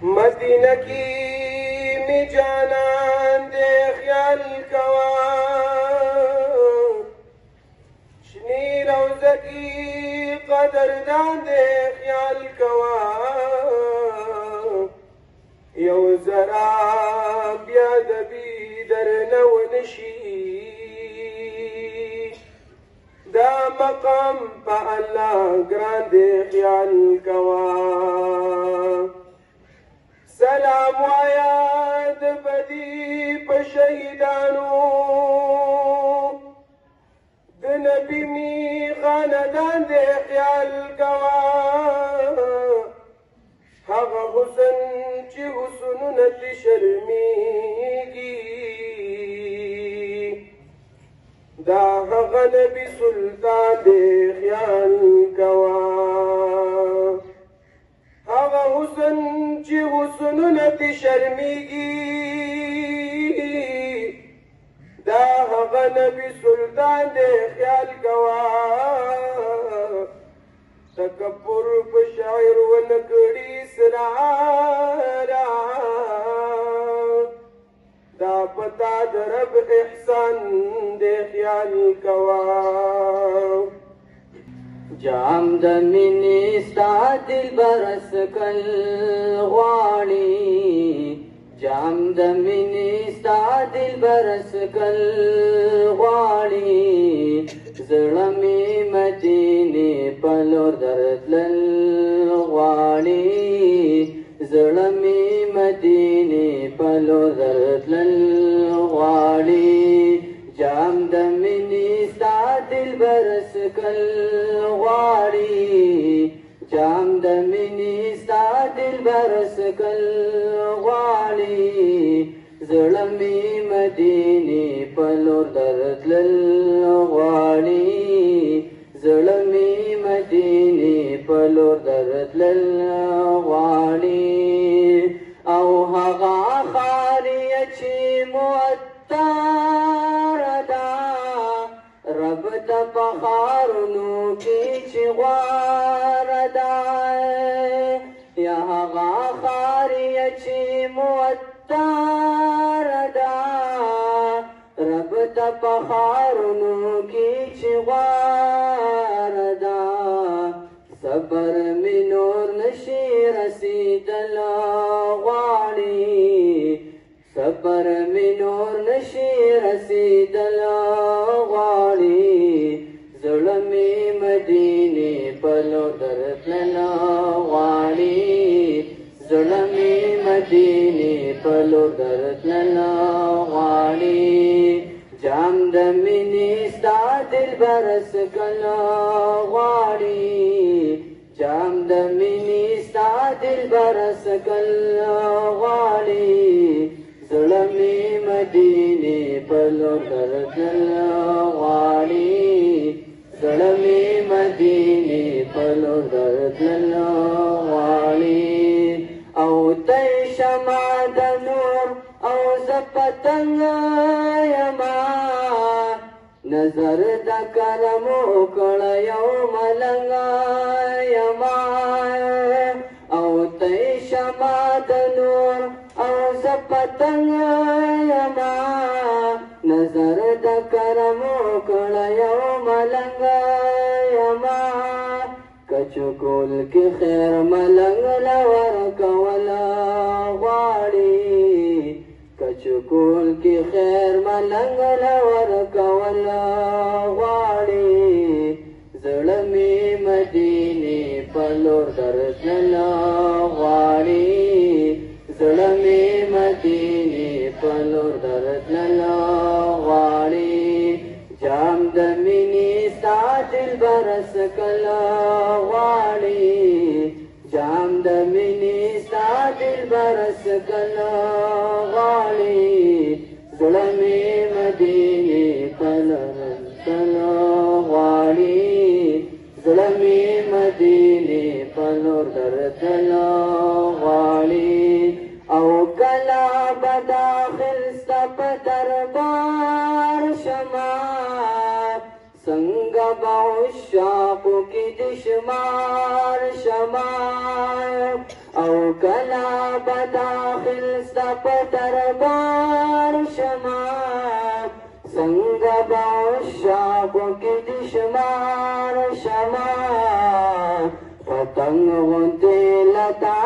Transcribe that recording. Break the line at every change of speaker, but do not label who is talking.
مدینه کی می جانان دے خیال کوا شنی روزه کی قدردان دے خیال کوا یو ذرا بیا دبی در نو نشی دا مقام پا اللہ گران دے خیال کوا سلام آیاد بدی پا شہیدانو د نبی می خاندان دے خیال کوا هغه حسن چې حسنونه ترې شرمېږي دا هغه نبي سلطان دی خیال کوه هغه حسن چې حسنونه ترې شرمېږي دا هغه نبي سلطان دی خیال کوه تکبر په شاعر ونکړي سرارا دا پتا د رب احسان دې خیال کوا
جام د مینې ستا دلبر سکل غواړي جام د مینې ستا دلبر سکل غواړي زړه مې مدینې په لور درتلل غواړي زړه مې مدینې په لور درتلل غواړي جام د مینې ستا دلبر سکل غواړي جام د مینې ستا دلبر سکل غواړي زړه مې مدینې په لور درتلل غواړي زړه مې مدینې په لور درتلل غواړي او هغه ښاریه چې معطره ده رب ته په ښارونو کې چې غوره ده یا هغه ښاریه چې معطره ده رب ته په ښارونو کې چې غوره ده صبر مې نور نشي رسېدل غواړي صبر مې نور نشي رسېدل غواړي زړه مې مدینې په لور درتلل غواړي زړه مې مدینې په لور درتلل غواړي جام د مینې ستا دلبر سکل غواړي جام د مینې ستا دلبر سکل غواړي زړه مې مدینې په لور درتلل غواړي زړه مې مدینې په لور درتلل غواړي او ته شمع د نور او زه پتنګ یما نظر د کرم وکړه یو ملنګ یما او ته شمع د نور او زه پتنګ یما نظر د کرم وکړه یو ملنګ یما کچکول کې خیر ملنګ لور کولا غواړي کچکول کې خیر ملنګ لور کولا غواړي زړه مې مدینې په لور درتلل غواړي زړه مې مدینې په لور درتلل غواړي جام د مینې ستا دلبر سکل غواړي جام د مینې ستا دلبر سکل غواړي زړه مې مدینې په لور درتلل غواړي زړه مې مدینې په لور درتلل غواړي او کله به داخل ستا په دربار شمه څنګه به عشاقو کې د شمار شمه او کلا بداخل ستا په دربار شما څنګه به شاقو کې د شمار شما پتنګ غوندې لتا